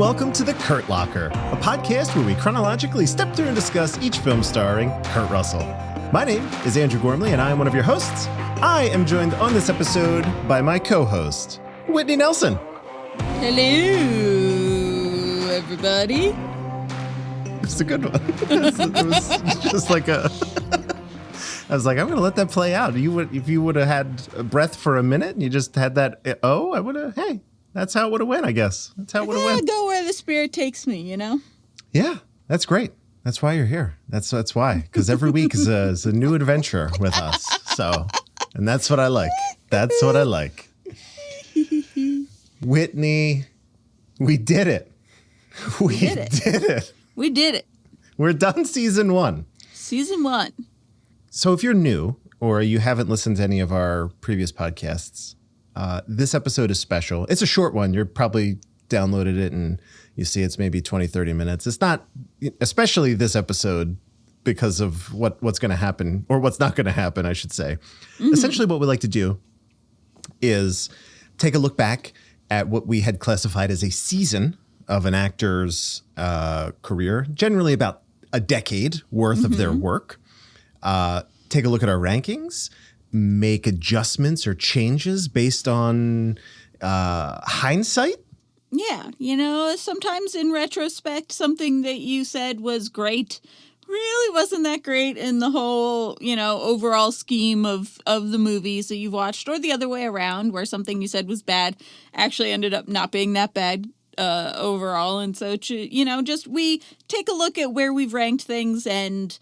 welcome to the Kurt Locker, a podcast where we chronologically step through and discuss each film starring Kurt Russell. My name is Andrew Gormley, and I am one of your hosts. I am joined on this episode by my co-host, Whitney Nelson. Hello, everybody. It's a good one. It was just like a... I was like, I'm going to let that play out. If you would have had a breath for a minute and you just had that, I would have, hey, that's how it would have went, I guess. That's how it would have went. Go where the spirit takes me, you know? Yeah, that's great. That's why you're here. That's why. Because every week is a new adventure with us. So, and that's what I like. That's what I like. Whitney, we did it. We did it. We did it. We're done season 1. Season 1. So if you're new or you haven't listened to any of our previous podcasts, this episode is special. It's a short one. You're probably downloaded it and you see it's maybe 20, 30 minutes. It's not, especially this episode, because of what's going to happen, or what's not going to happen, I should say. Mm-hmm. Essentially what we like to do is take a look back at what we had classified as a season of an actor's career, generally about a decade worth of their work. Take a look at our rankings, make adjustments or changes based on hindsight. Yeah, you know, sometimes in retrospect, something that you said was great really wasn't that great in the whole, overall scheme of the movies that you've watched, or the other way around, where something you said was bad actually ended up not being that bad overall. And so, just we take a look at where we've ranked things and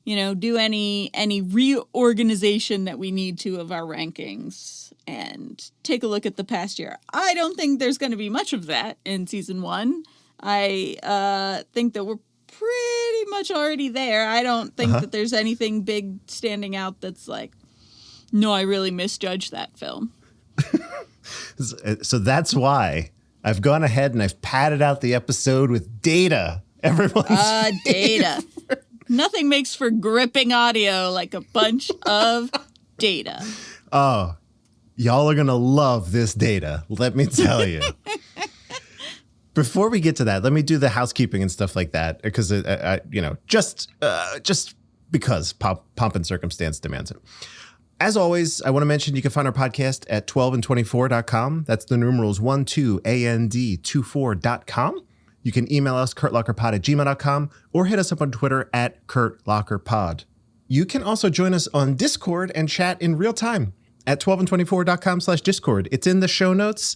do any reorganization that we need to of our rankings and take a look at the past year. I don't think there's going to be much of that in season 1. I think that we're pretty much already there. I don't think that there's anything big standing out that's like, no, I really misjudged that film. So that's why I've gone ahead and I've padded out the episode with data. Everyone's data. Nothing makes for gripping audio like a bunch of data. Oh, y'all are going to love this data. Let me tell you. Before we get to that, let me do the housekeeping and stuff like that, because, just because pomp and circumstance demands it. As always, I want to mention you can find our podcast at 12and24.com. That's the numerals 12and24.com. You can email us, kurtlockerpod@gmail.com, or hit us up on Twitter at kurtlockerpod. You can also join us on Discord and chat in real time at 12and24.com/Discord. It's in the show notes.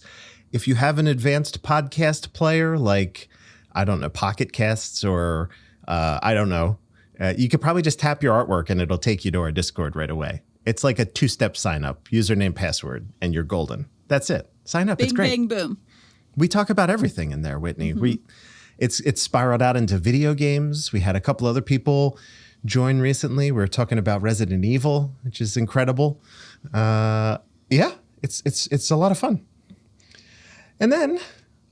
If you have an advanced podcast player like, I don't know, Pocket Casts or you could probably just tap your artwork and it'll take you to our Discord right away. It's like a 2-step sign up, username, password, and you're golden. That's it. Sign up. Bing, it's great. Bing, boom. We talk about everything in there, Whitney. It's spiraled out into video games. We had a couple other people join recently. We were talking about Resident Evil, which is incredible. It's a lot of fun. And then,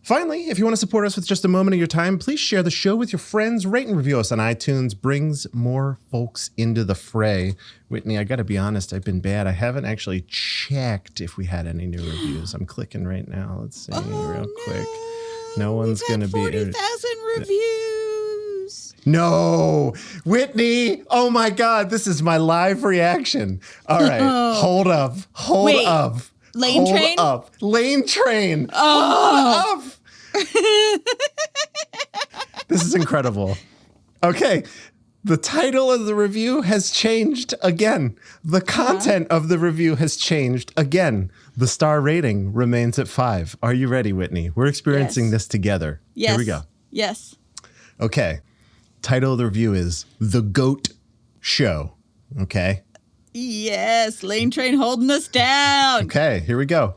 finally, if you want to support us with just a moment of your time, please share the show with your friends. Rate and review us on iTunes. Brings more folks into the fray. Whitney, I got to be honest, I've been bad. I haven't actually checked if we had any new reviews. I'm clicking right now. Let's see real quick. No one's going to be... 40,000 reviews. No, Whitney. Oh my God. This is my live reaction. All right. Hold up. Hold up. Lane Train? Up. Lane Train. Oh. Hold up. This is incredible. Okay. The title of the review has changed again. The content of the review has changed again. The star rating remains at 5. Are you ready, Whitney? We're experiencing this together. Yes. Here we go. Yes. Okay. Title of the review is The Goat Show. Okay. Yes. Lane Train holding us down. Okay. Here we go.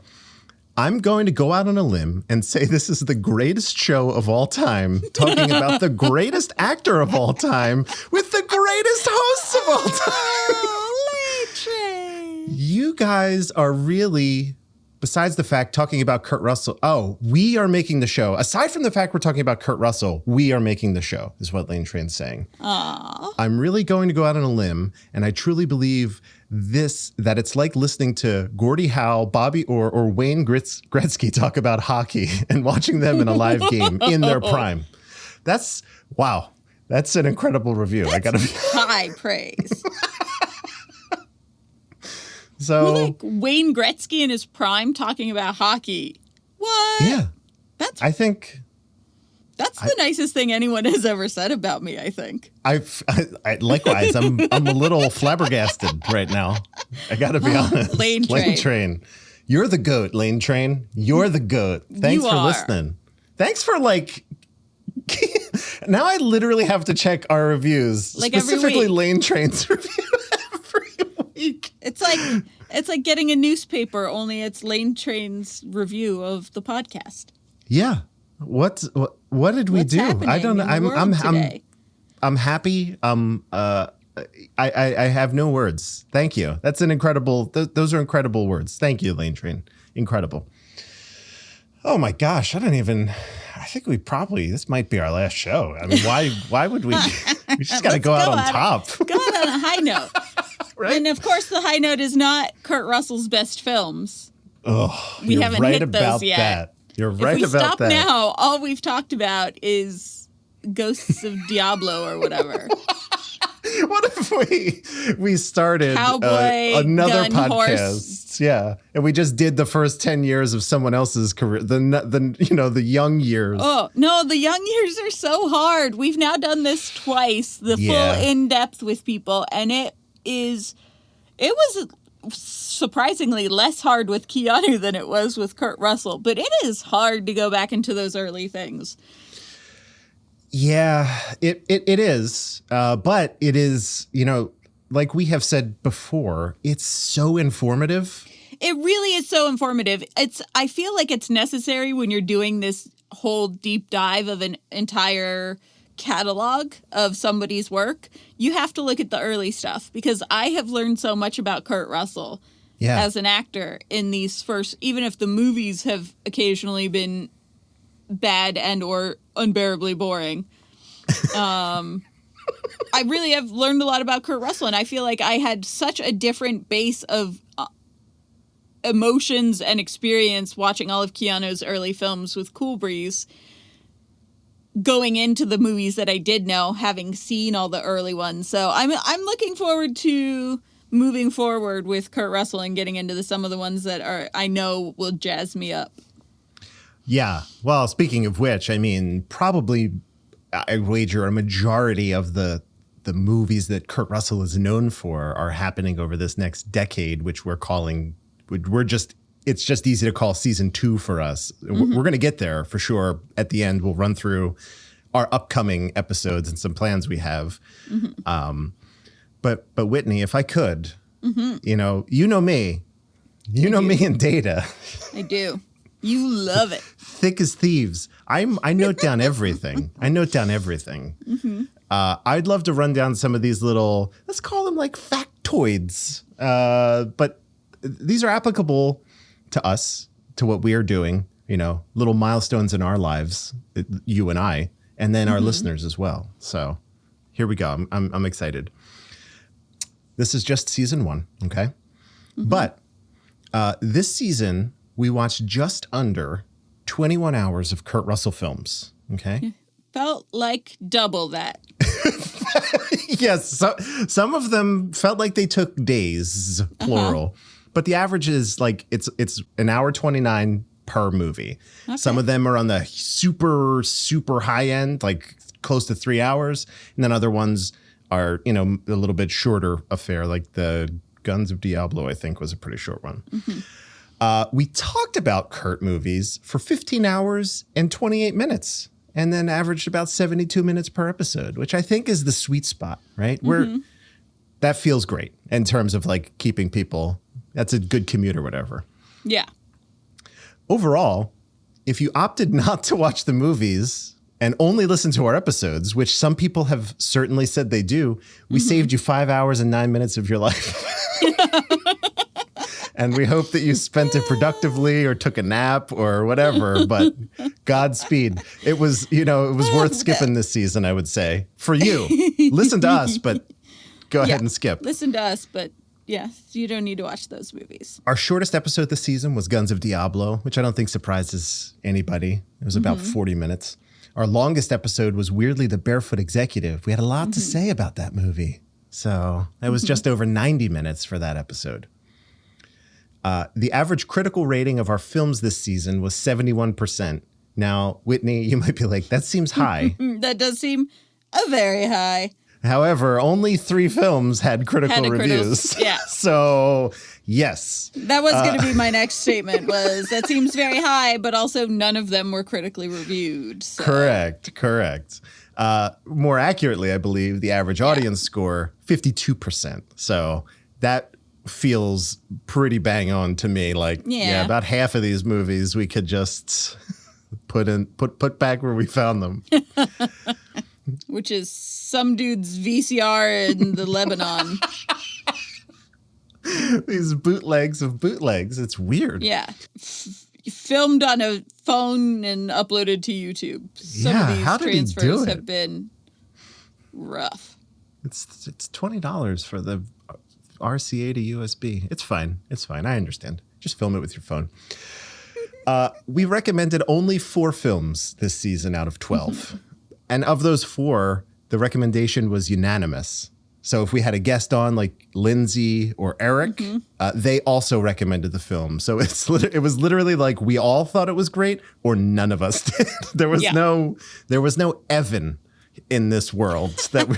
I'm going to go out on a limb and say this is the greatest show of all time, talking about the greatest actor of all time with the greatest hosts of all time. Oh, Lane Train. You guys are really, besides the fact talking about Kurt Russell, we are making the show. Aside from the fact we're talking about Kurt Russell, we are making the show, is what Lane Train's saying. Aww. I'm really going to go out on a limb, and I truly believe that it's like listening to Gordie Howe, Bobby Orr, or Wayne Gretzky talk about hockey and watching them in a live game in their prime. That's wow. That's an incredible review. That's I gotta be high praise. So we're like Wayne Gretzky in his prime talking about hockey. What? Yeah. That's the nicest thing anyone has ever said about me, I think. I likewise, I'm a little flabbergasted right now. I got to be honest. Lane Train. You're the GOAT, Lane Train. You're the GOAT. Thanks for listening. Thanks for now I literally have to check our reviews, specifically Lane Train's review every week. It's like getting a newspaper, only it's Lane Train's review of the podcast. Yeah. What did we do? I don't know. I'm happy. I have no words. Thank you. That's an incredible. Those are incredible words. Thank you, Lane Train. Incredible. Oh my gosh. I think this might be our last show. I mean, why would we? We just got to go out on top. Go out on a high note. Right? And of course, the high note is not Kurt Russell's best films. Oh, we haven't hit those yet. That. You're right about that. If we stop now, all we've talked about is Ghosts of Diablo or whatever. What if we started Cowboy, another gun, podcast? Horse. Yeah, and we just did the first 10 years of someone else's career, the young years. Oh no, the young years are so hard. We've now done this twice, full in depth with people, and it was surprisingly less hard with Keanu than it was with Kurt Russell, but it is hard to go back into those early things. Yeah, it is. But it is, like we have said before, it's so informative. It really is so informative. I feel like it's necessary when you're doing this whole deep dive of an entire catalog of somebody's work. You have to look at the early stuff, because I have learned so much about Kurt Russell as an actor in these first, even if the movies have occasionally been bad and or unbearably boring. I really have learned a lot about Kurt Russell, and I feel like I had such a different base of emotions and experience watching all of Keanu's early films with Cool Breeze going into the movies that I did know, having seen all the early ones. So I'm looking forward to moving forward with Kurt Russell and getting into some of the ones that I know will jazz me up. Yeah. Well, speaking of which, I mean, probably I wager a majority of the movies that Kurt Russell is known for are happening over this next decade, which it's just easy to call season 2 for us. Mm-hmm. We're going to get there for sure. At the end, we'll run through our upcoming episodes and some plans we have. Mm-hmm. But Whitney, if I could, mm-hmm. you know me, me and data. I do. You love it. Thick as thieves. I note down everything. Mm-hmm. I'd love to run down some of these little, let's call them like factoids. But these are applicable to us, to what we are doing, little milestones in our lives, you and I, and then our mm-hmm. listeners as well. So here we go. I'm excited. This is just season 1. Okay. Mm-hmm. But this season, we watched just under 21 hours of Kurt Russell films. Okay. Felt like double that. Yes. So, some of them felt like they took days, plural. Uh-huh. But the average is like it's an hour 29 per movie. Okay. Some of them are on the super, super high end, like close to 3 hours. And then other ones are, a little bit shorter affair, like the Guns of Diablo, I think, was a pretty short one. Mm-hmm. We talked about Kurt movies for 15 hours and 28 minutes, and then averaged about 72 minutes per episode, which I think is the sweet spot, right? Mm-hmm. That feels great in terms of like keeping people. That's a good commute or whatever. Yeah. Overall, if you opted not to watch the movies and only listen to our episodes, which some people have certainly said they do, we mm-hmm. saved you 5 hours and 9 minutes of your life. And we hope that you spent it productively or took a nap or whatever, but Godspeed. It was, it was worth skipping this season, I would say. For you. Listen to us, but go ahead and skip. Listen to us, but Yeah, you don't need to watch those movies. Our shortest episode this season was Guns of Diablo, which I don't think surprises anybody. It was about 40 minutes. Our longest episode was weirdly The Barefoot Executive. We had a lot to say about that movie. So that was just over 90 minutes for that episode. The average critical rating of our films this season was 71%. Now, Whitney, you might be like, that seems high. That does seem very high. However, only 3 films had critical reviews. Yeah. So, yes. That was going to be my next statement was that seems very high, but also none of them were critically reviewed. So. Correct. More accurately, I believe, the average audience score, 52%. So that feels pretty bang on to me. Like, yeah, about half of these movies we could just put back where we found them. Which is some dude's VCR in the Lebanon. These bootlegs of bootlegs. It's weird. Yeah. Filmed on a phone and uploaded to YouTube. Some of these transfers have been rough. It's $20 for the RCA to USB. It's fine. I understand. Just film it with your phone. We recommended only 4 films this season out of 12. And of those 4, the recommendation was unanimous. So if we had a guest on like Lindsay or Eric, they also recommended the film. So it was literally like we all thought it was great or none of us did. There was no Evan in this world that we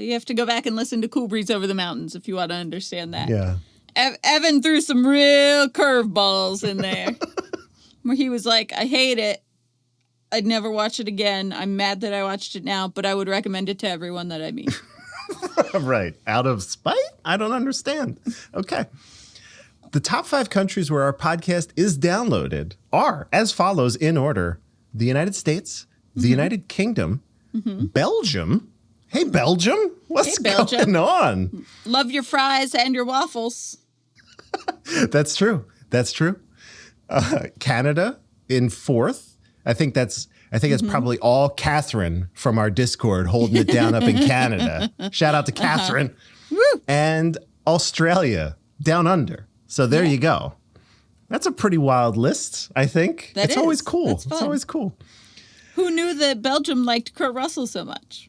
you have to go back and listen to Cool Breeze Over the Mountains if you want to understand that. Yeah. Evan threw some real curveballs in there where he was like, I hate it. I'd never watch it again. I'm mad that I watched it now, but I would recommend it to everyone that I meet. Right. Out of spite? I don't understand. Okay. The top 5 countries where our podcast is downloaded are as follows in order: the United States, the United Kingdom, Belgium. Hey, Belgium. What's going on? Love your fries and your waffles. That's true. Canada in 4th. I think that's probably all Catherine from our Discord holding it down up in Canada. Shout out to Catherine. Woo! And Australia down under. So there you go. That's a pretty wild list, I think. It's always cool. It's always cool. Who knew that Belgium liked Kurt Russell so much?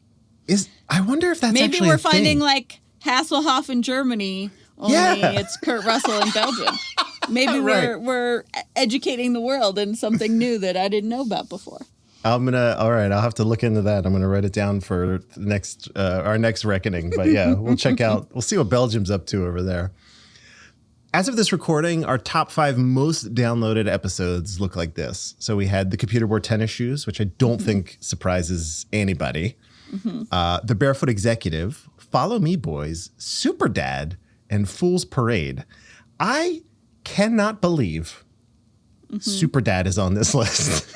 I wonder if that's maybe actually we're finding like Hasselhoff in Germany, only it's Kurt Russell in Belgium. Maybe we're educating the world in something new that I didn't know about before. All right, I'll have to look into that. I'm gonna write it down for our next reckoning. But yeah, we'll see what Belgium's up to over there. As of this recording, our top 5 most downloaded episodes look like this. So we had The Computer Wore Tennis Shoes, which I don't think surprises anybody. The Barefoot Executive, Follow Me Boys, Super Dad, and Fool's Parade. I cannot believe Super Dad is on this list.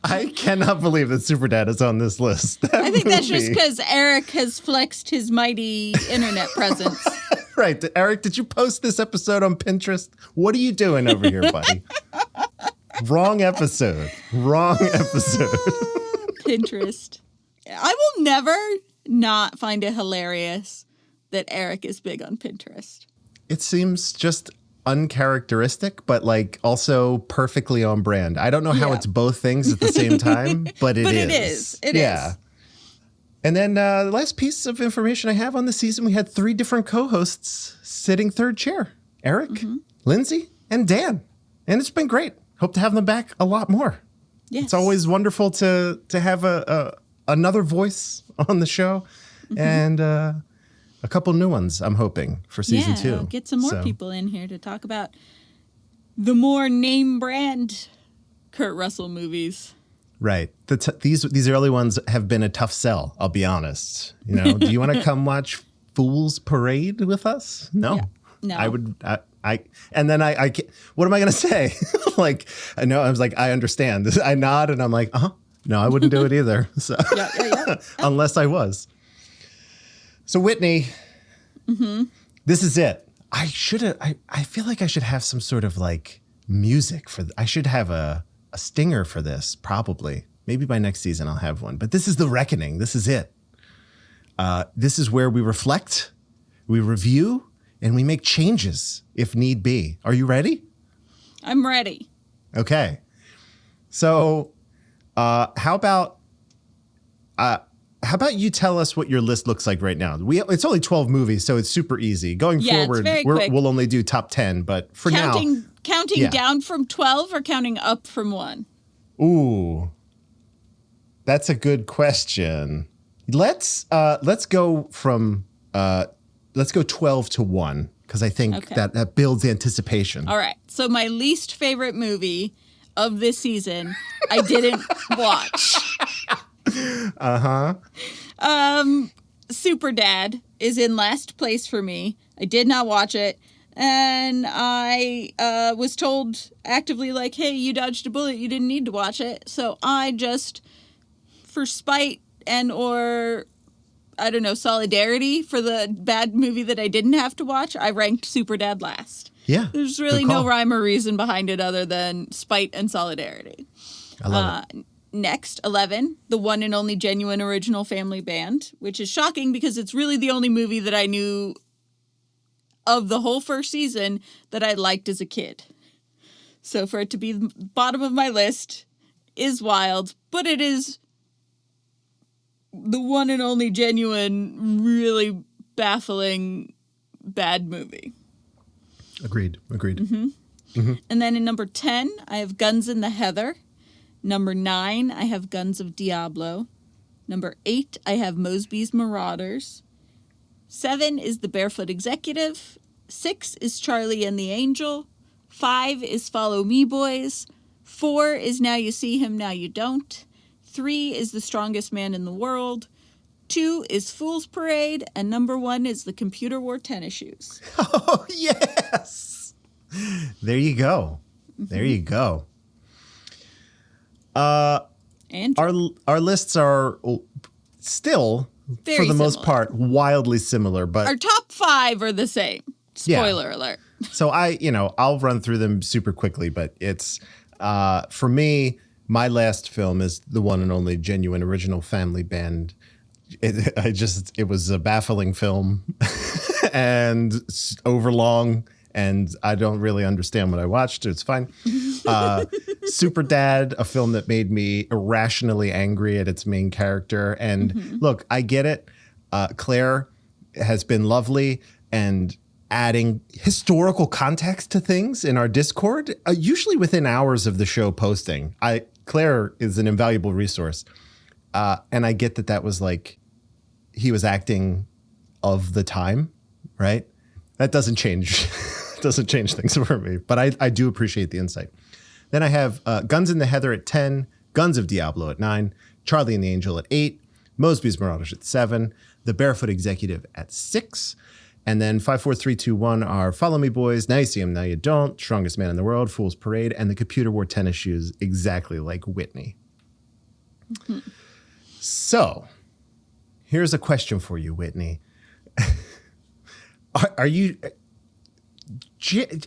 I cannot believe that Super Dad is on this list. I think that's just because Eric has flexed his mighty internet presence. Right. Eric, did you post this episode on Pinterest? What are you doing over here, buddy? Wrong episode. Pinterest. I will never not find it hilarious that Eric is big on Pinterest. It seems just uncharacteristic, but like also perfectly on brand. I don't know how it's both things at the same time, but it is. It is. And then the last piece of information I have on the season, we had 3 different co-hosts sitting third chair: Eric, Lindsay, and Dan. And it's been great. Hope to have them back a lot more. Yes. It's always wonderful to have another voice on the show, and a couple new ones, I'm hoping, for season 2. Get some more people in here to talk about the more name brand Kurt Russell movies. Right. These early ones have been a tough sell, I'll be honest. You know, do you want to come watch Fool's Parade with us? No. Yeah. No. I would and then I what am I going to say? Like, I know, I was like, I understand. I nod and I'm like, no, I wouldn't do it either. So unless I was. So Whitney, this is it. I feel like I should have some sort of like music I should have a stinger for this, probably. Maybe by next season I'll have one. But this is the reckoning. This is it. This is where we reflect, we review, and we make changes if need be. Are you ready? I'm ready. Okay. So how about you tell us what your list looks like right now? It's only 12 movies, so it's super easy. Going forward, we'll only do top 10, but for counting yeah. down from 12 or counting up from 1? Ooh, that's a good question. Let's go 12 to 1 because I think that builds anticipation. All right. So my least favorite movie of this season, I didn't watch. Superdad is in last place for me. I did not watch it. And I was told actively, like, hey, you dodged a bullet. You didn't need to watch it. So I just, for spite and or, I don't know, solidarity for the bad movie that I didn't have to watch, I ranked Superdad last. Yeah. There's really no rhyme or reason behind it other than spite and solidarity. I love it. Next, 11, the one and only genuine original family band, which is shocking because it's really the only movie that I knew of the whole first season that I liked as a kid. So for it to be the bottom of my list is wild, but it is the one and only genuine, really baffling bad movie. Agreed. Mm-hmm. Mm-hmm. And then in number 10, I have Guns in the Heather. Number 9, I have Guns of Diablo. Number 8, I have Mosby's Marauders. 7 is The Barefoot Executive. 6 is Charlie and the Angel. 5 is Follow Me Boys. 4 is Now You See Him, Now You Don't. 3 is The Strongest Man in the World. 2 is Fool's Parade. And number 1 is The Computer Wore Tennis Shoes. Oh, yes. There you go. Mm-hmm. There you go. Our lists are still, very for the similar. most part, wildly similar. But our top 5 are the same. Spoiler alert. So I'll run through them super quickly. But it's for me, my last film is the one and only genuine original family band. It was a baffling film and overlong. And I don't really understand what I watched. It's fine. Superdad, a film that made me irrationally angry at its main character. And look, I get it. Claire has been lovely and adding historical context to things in our Discord, usually within hours of the show posting. Claire is an invaluable resource. And I get that was like he was acting of the time, right? That doesn't change. Doesn't change things for me, but I do appreciate the insight. Then I have Guns in the Heather at 10, Guns of Diablo at 9, Charlie and the Angel at 8, Mosby's Marauders at 7, The Barefoot Executive at 6, and then 5, 4, 3, 2, 1 are Follow Me Boys, Now You See Him, Now You Don't, Strongest Man in the World, Fool's Parade, and The Computer Wore Tennis Shoes, exactly like Whitney. Mm-hmm. So, here's a question for you, Whitney. Are you...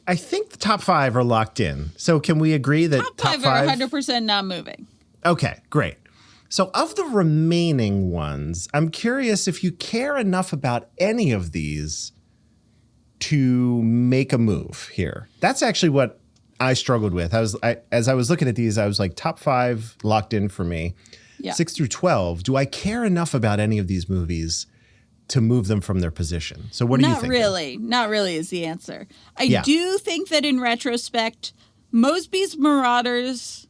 I think the top 5 are locked in. So can we agree that top 5 are 100% not moving? Okay, great. So of the remaining ones, I'm curious if you care enough about any of these to make a move here. That's actually what I struggled with. As I was looking at these, I was like, top 5 locked in for me. Yeah. 6 through 12. Do I care enough about any of these movies to move them from their position? So what do you think? Not really is the answer. I do think that in retrospect, Mosby's Marauders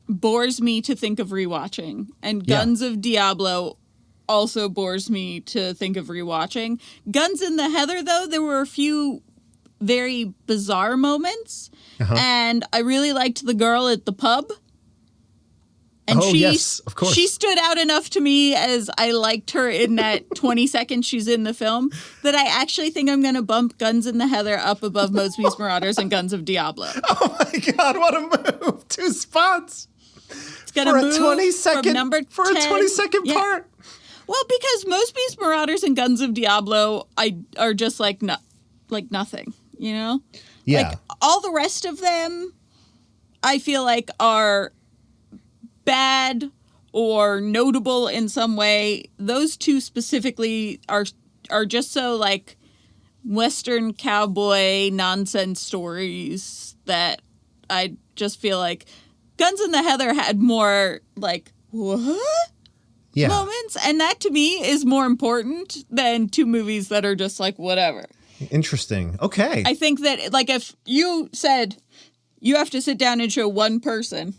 bores me to think of rewatching, and Guns of Diablo also bores me to think of rewatching. Guns in the Heather, though, there were a few very bizarre moments, and I really liked the girl at the pub. And yes, of course. She stood out enough to me as I liked her in that 20 seconds she's in the film that I actually think I'm going to bump Guns in the Heather up above Mosby's Marauders and Guns of Diablo. Oh my God, what a move. 2 spots. It's going to move a 20-second, from number 10. For a 20-second part. Well, because Mosby's Marauders and Guns of Diablo are just like nothing, you know? Yeah. Like all the rest of them, I feel like are bad or notable in some way. Those two specifically are just so like Western cowboy nonsense stories that I just feel like Guns in the Heather had more like, what? Yeah. Moments. And that to me is more important than two movies that are just like, whatever. Interesting. Okay. I think that like if you said you have to sit down and show one person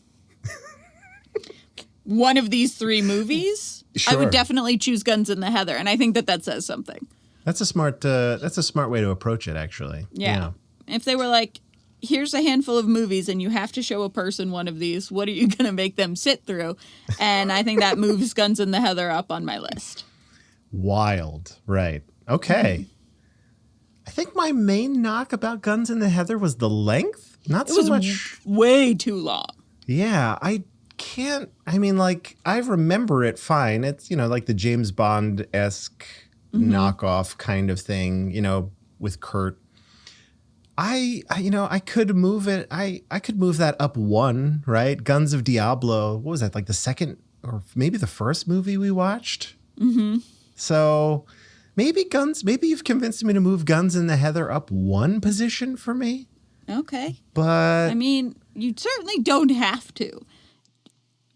one of these three movies, Sure. I would definitely choose Guns in the Heather. And I think that says something. That's a smart way to approach it, actually. Yeah. If they were like, here's a handful of movies and you have to show a person one of these, what are you going to make them sit through? And I think that moves Guns in the Heather up on my list. Wild. Right. Okay. I think my main knock about Guns in the Heather was the length. Not so much. Way too long. Yeah. I remember it fine. It's, like the James Bond-esque knockoff kind of thing, with Kurt. I could move it. I could move that up one, right? Guns of Diablo. What was that? Like the second or maybe the first movie we watched? Mm-hmm. So maybe you've convinced me to move Guns in the Heather up one position for me. Okay. But I mean, you certainly don't have to.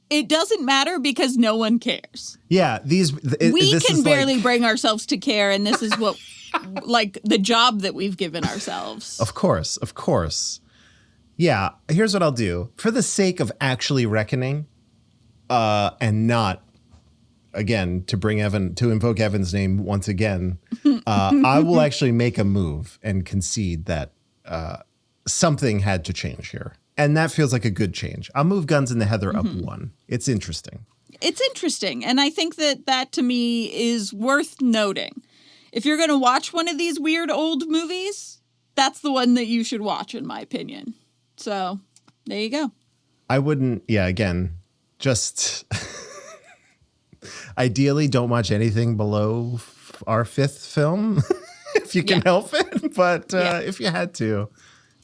It doesn't matter because no one cares. Yeah, we can barely bring ourselves to care, and this is what, like, the job that we've given ourselves. Of course. Yeah, here's what I'll do. For the sake of actually reckoning, and not, again, to invoke Evan's name once again, I will actually make a move and concede that something had to change here. And that feels like a good change. I'll move Guns in the Heather up one. It's interesting. It's interesting. And I think that to me is worth noting. If you're going to watch one of these weird old movies, that's the one that you should watch, in my opinion. So there you go. I wouldn't, again, just ideally don't watch anything below our fifth film if you can help it. But if you had to,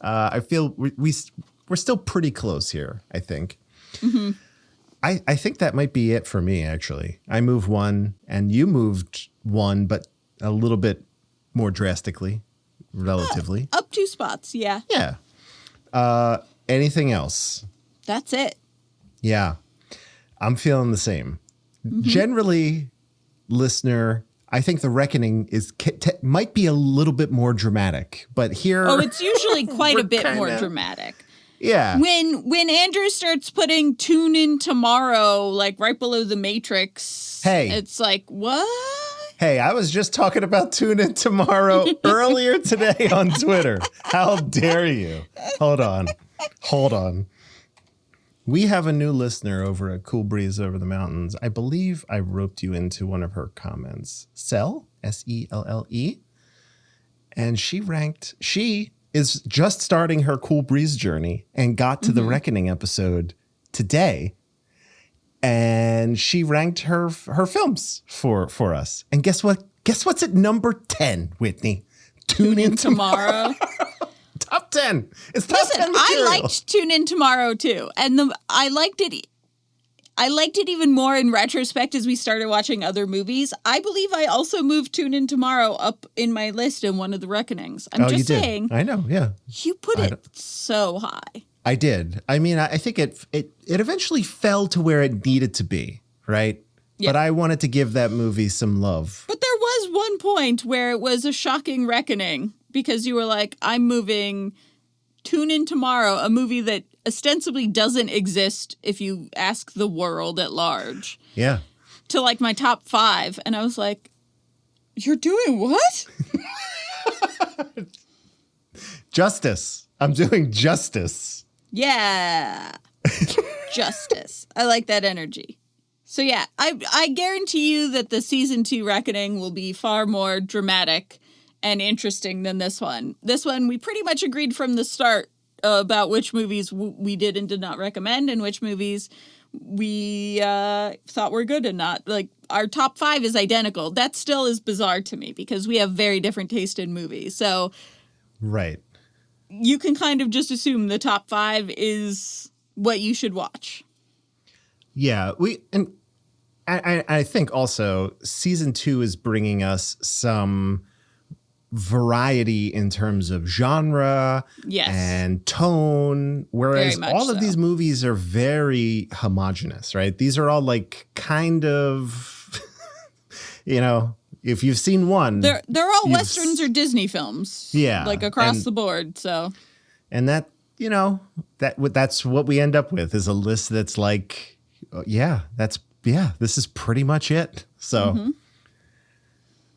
I feel we're still pretty close here, I think. Mm-hmm. I think that might be it for me, actually. I moved one, and you moved one, but a little bit more drastically, relatively. Up 2 spots, yeah. Yeah. Anything else? That's it. Yeah. I'm feeling the same. Mm-hmm. Generally, listener, I think The Reckoning might be a little bit more dramatic, but here... Oh, it's usually quite a bit more dramatic. Yeah. When Andrew starts putting Tune In Tomorrow, like right below The Matrix, it's like, what? Hey, I was just talking about Tune In Tomorrow earlier today on Twitter. How dare you? Hold on. We have a new listener over at Cool Breeze Over the Mountains. I believe I roped you into one of her comments. Selle, S-E-L-L-E. And she is just starting her Cool Breeze journey and got to the Reckoning episode today. And she ranked her films for us. And guess what? Guess what's at number 10, Whitney? Tune In Tomorrow. Top 10. It's top 10 material. I liked Tune In Tomorrow too. And I liked it even more in retrospect as we started watching other movies. I believe I also moved Tune In Tomorrow up in my list in one of the Reckonings. I'm just saying. I know, yeah. You put it so high. I did. I mean, I think it eventually fell to where it needed to be, right? Yeah. But I wanted to give that movie some love. But there was one point where it was a shocking reckoning because you were like, I'm moving Tune In Tomorrow, a movie that ostensibly doesn't exist if you ask the world at large. Yeah. To like my top 5. And I was like, you're doing what? Justice. I'm doing justice. Yeah. Justice. I like that energy. So yeah, I guarantee you that the season 2 Reckoning will be far more dramatic and interesting than this one. This one, we pretty much agreed from the start about which movies we did and did not recommend and which movies we thought were good and not. Like, our top 5 is identical. That still is bizarre to me because we have very different taste in movies. So right. You can kind of just assume the top 5 is what you should watch. Yeah, and I think also season 2 is bringing us some variety in terms of genre and tone, whereas all of these movies are very homogenous, right? These are all like kind of, if you've seen one, they're all Westerns or Disney films, like across the board. So, and that that's what we end up with is a list that's like, this is pretty much it. So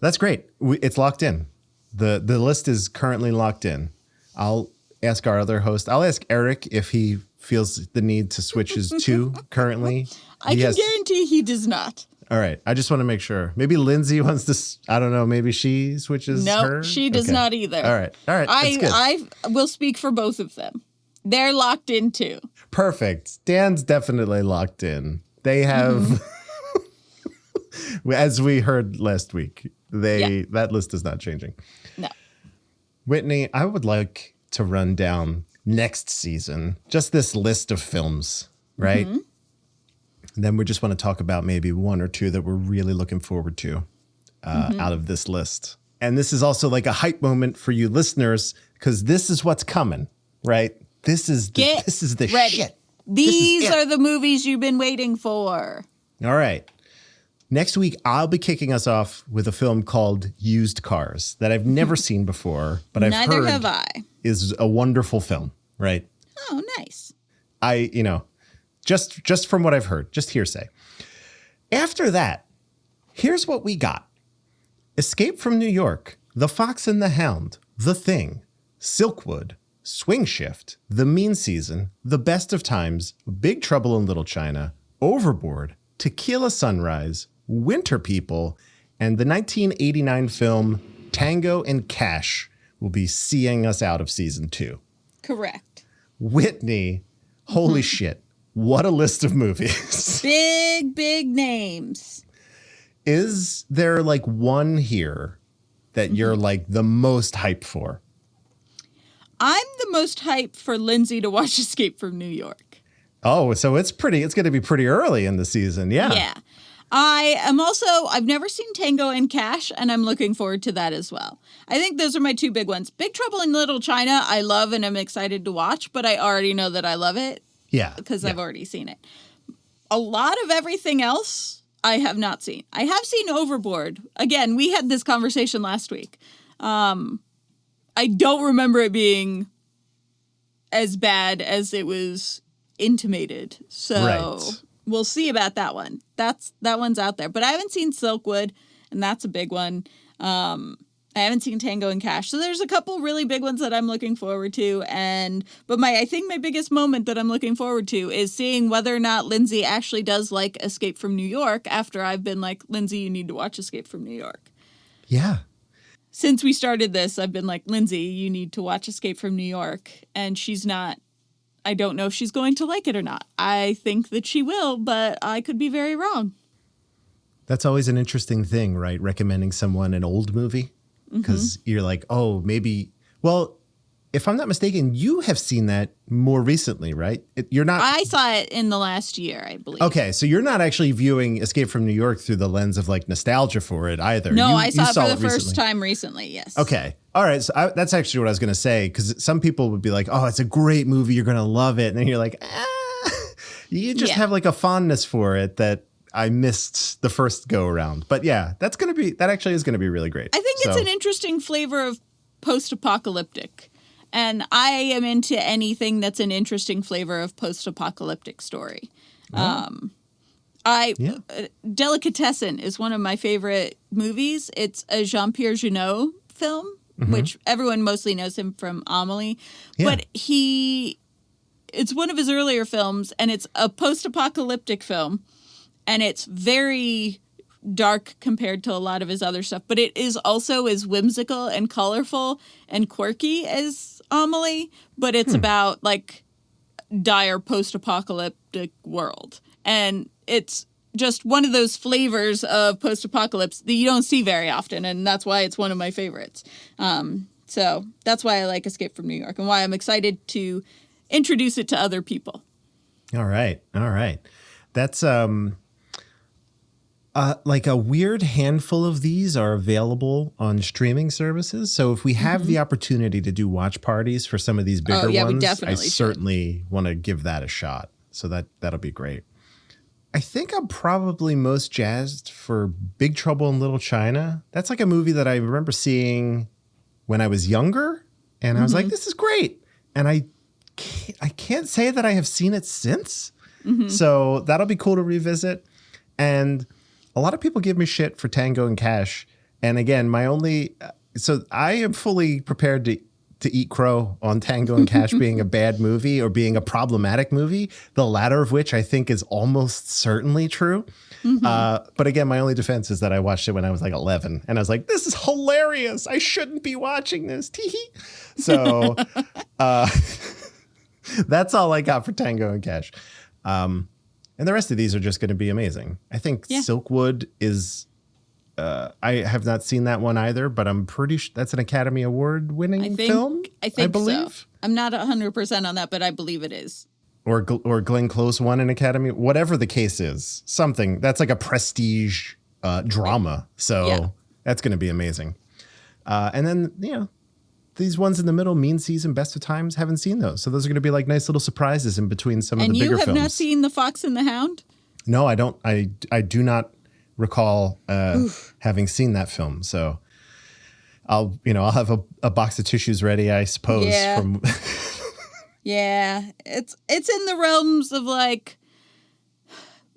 that's great. It's locked in. The list is currently locked in. I'll ask our other host. I'll ask Eric if he feels the need to switch his 2 currently. I can guarantee he does not. All right. I just want to make sure. Maybe Lindsay wants to, I don't know, maybe she switches her? No, she does not either. All right. That's good. I will speak for both of them. They're locked in too. Perfect. Dan's definitely locked in. They have, as we heard last week, that list is not changing. No. Whitney, I would like to run down next season, just this list of films, right? And then we just want to talk about maybe 1 or 2 that we're really looking forward to out of this list. And this is also like a hype moment for you listeners, because this is what's coming, right? This is the ready. Shit. These are the movies you've been waiting for. All right. Next week, I'll be kicking us off with a film called Used Cars that I've never seen before, but I've Neither heard have I. Is a wonderful film, right? Oh, nice. Just from what I've heard, just hearsay. After that, here's what we got. Escape from New York, The Fox and the Hound, The Thing, Silkwood, Swing Shift, The Mean Season, The Best of Times, Big Trouble in Little China, Overboard, Tequila Sunrise, Winter People, and the 1989 film Tango and Cash will be seeing us out of season 2. Correct. Whitney, holy shit, what a list of movies. Big names. Is there like one here that you're like the most hyped for? I'm the most hyped for Lindsay to watch Escape from New York. Oh, so it's going to be pretty early in the season. Yeah. Yeah. I've never seen Tango and Cash, and I'm looking forward to that as well. I think those are my 2 big ones. Big Trouble in Little China, I love and I'm excited to watch, but I already know that I love it. Yeah. Because I've already seen it. A lot of everything else I have not seen. I have seen Overboard. Again, we had this conversation last week. I don't remember it being as bad as it was intimated. So we'll see about that one. That one's out there. But I haven't seen Silkwood, and that's a big one. I haven't seen Tango and Cash. So there's a couple really big ones that I'm looking forward to. But I think my biggest moment that I'm looking forward to is seeing whether or not Lindsay actually does like Escape from New York after I've been like, Lindsay, you need to watch Escape from New York. Yeah. Since we started this, I've been like, Lindsay, you need to watch Escape from New York. And she's not, I don't know if she's going to like it or not. I think that she will, but I could be very wrong. That's always an interesting thing, right? Recommending someone an old movie. Because you're like, oh, maybe, well, if I'm not mistaken, you have seen that more recently, right? You're not. I saw it in the last year, I believe. Okay, so you're not actually viewing Escape from New York through the lens of like nostalgia for it either. No, I saw it for the first time recently, yes. Okay. All right. So that's actually what I was going to say, because some people would be like, oh, it's a great movie. You're going to love it. And then you're like, you just have like a fondness for it that I missed the first go around. But yeah, that actually is going to be really great. I think it's an interesting flavor of post-apocalyptic. And I am into anything that's an interesting flavor of post-apocalyptic story. Delicatessen is one of my favorite movies. It's a Jean-Pierre Jeunet film, which everyone mostly knows him from Amélie. Yeah. But it's one of his earlier films, and it's a post-apocalyptic film. And it's very dark compared to a lot of his other stuff. But it is also as whimsical and colorful and quirky as Amélie. But it's about, like, dire post-apocalyptic world. And it's just one of those flavors of post-apocalypse that you don't see very often. And that's why it's one of my favorites. So that's why I like Escape from New York and why I'm excited to introduce it to other people. All right. That's... Like a weird handful of these are available on streaming services. So if we have the opportunity to do watch parties for some of these bigger we ones, I definitely should. certainly want to give that a shot. So that'll be great. I think I'm probably most jazzed for Big Trouble in Little China. That's like a movie that I remember seeing when I was younger, and I was like, this is great. And I can't say that I have seen it since. So that'll be cool to revisit. And a lot of people give me shit for Tango and Cash. And again, so I am fully prepared to eat crow on Tango and Cash being a bad movie or being a problematic movie, the latter of which I think is almost certainly true. But again, my only defense is that I watched it when I was like 11 and I was like, this is hilarious. I shouldn't be watching this. Tee-hee. So that's all I got for Tango and Cash. And the rest of these are just going to be amazing. I think Silkwood is, I have not seen that one either, but I'm pretty sure that's an Academy Award winning film. I believe. So. I'm not 100% on that, but I believe it is. Or Glenn Close won an Academy, whatever the case is, something that's like a prestige drama. So that's going to be amazing. And then, these ones in the middle, Mean Season, Best of Times, haven't seen those. So those are going to be like nice little surprises in between some of the bigger films. And you have not seen The Fox and the Hound? No, I don't. I do not recall having seen that film. So I'll have a box of tissues ready, I suppose. Yeah. Yeah. It's in the realms of like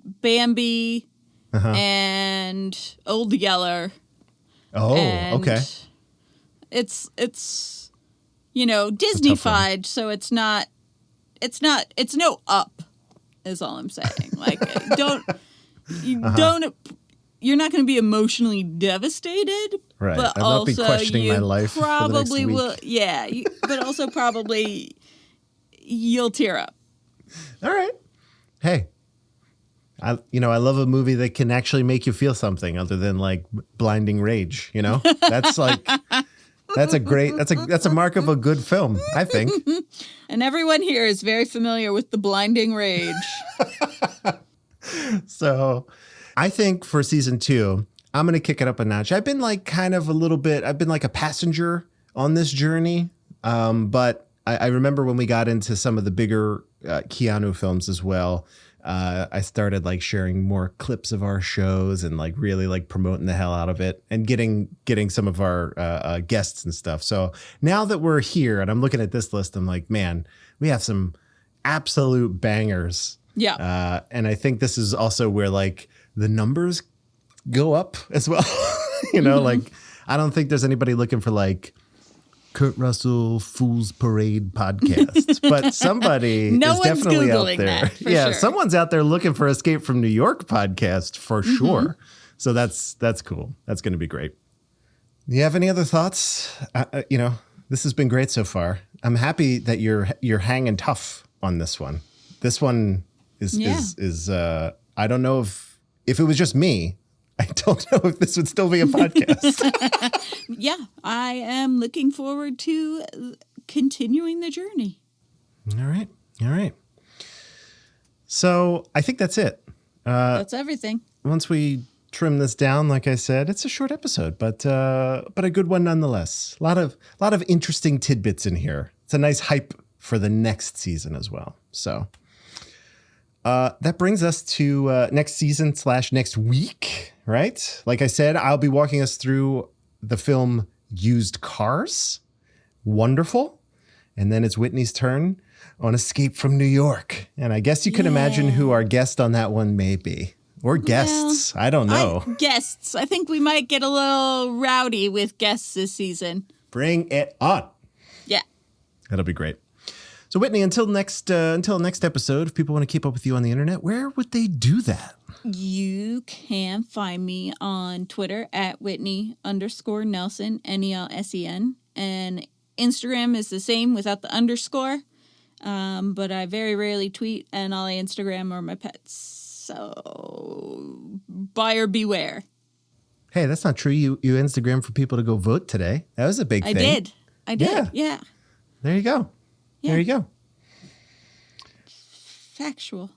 Bambi and Old Yeller. Oh, okay. It's Disney-fied, so it's no Up is all I'm saying. Like you're not going to be emotionally devastated, right? But I'll not be also questioning my life probably for the next will. week. Yeah, but also probably you'll tear up. All right. Hey, I love a movie that can actually make you feel something other than like blinding rage. That's like. That's a mark of a good film, I think. And everyone here is very familiar with the blinding rage. So I think for season 2, I'm going to kick it up a notch. I've been like I've been like a passenger on this journey. But I remember when we got into some of the bigger Keanu films as well, I started like sharing more clips of our shows and like really like promoting the hell out of it and getting some of our guests and stuff. So now that we're here and I'm looking at this list, I'm like, man, we have some absolute bangers. Yeah. And I think this is also where like the numbers go up as well. Like I don't think there's anybody looking for like Kurt Russell Fool's Parade podcast, but somebody is definitely out there. Sure. Someone's out there looking for Escape from New York podcast for sure. So that's cool. That's going to be great. Do you have any other thoughts? This has been great so far. I'm happy that you're hanging tough on this one. This one is I don't know if it was just me. I don't know if this would still be a podcast. Yeah, I am looking forward to continuing the journey. All right. So I think that's it. That's everything. Once we trim this down, like I said, it's a short episode, but a good one nonetheless. A lot of interesting tidbits in here. It's a nice hype for the next season as well. So that brings us to next season / next week, right? Like I said, I'll be walking us through the film Used Cars. Wonderful. And then it's Whitney's turn on Escape from New York. And I guess you can imagine who our guest on that one may be. Or guests. Well, I don't know. Guests. I think we might get a little rowdy with guests this season. Bring it on. Yeah. That'll be great. So Whitney, until next episode, if people want to keep up with you on the internet, where would they do that? You can find me on Twitter at Whitney_Nelson, NELSEN. And Instagram is the same without the underscore. But I very rarely tweet, and all I Instagram are my pets. So buyer beware. Hey, that's not true. You Instagram for people to go vote today. That was a big thing. I did. Yeah. There you go. Yeah. There you go. Factual.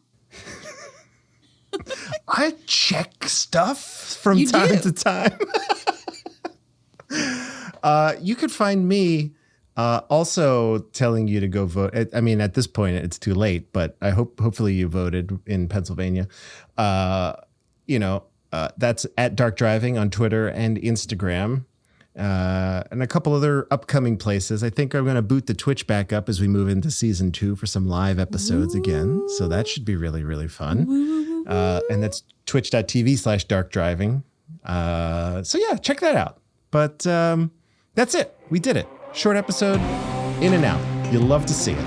I check stuff from You time do. to time. You could find me also telling you to go vote. I mean, at this point, it's too late, but hopefully you voted in Pennsylvania. That's at Dark Driving on Twitter and Instagram. And a couple other upcoming places. I think I'm going to boot the Twitch back up as we move into season 2 for some live episodes again. So that should be really, really fun. And that's twitch.tv/darkdriving. So yeah, check that out. But that's it. We did it. Short episode, in and out. You'll love to see it.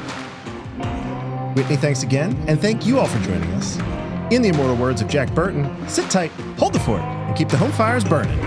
Whitney, thanks again. And thank you all for joining us. In the immortal words of Jack Burton, sit tight, hold the fort, and keep the home fires burning.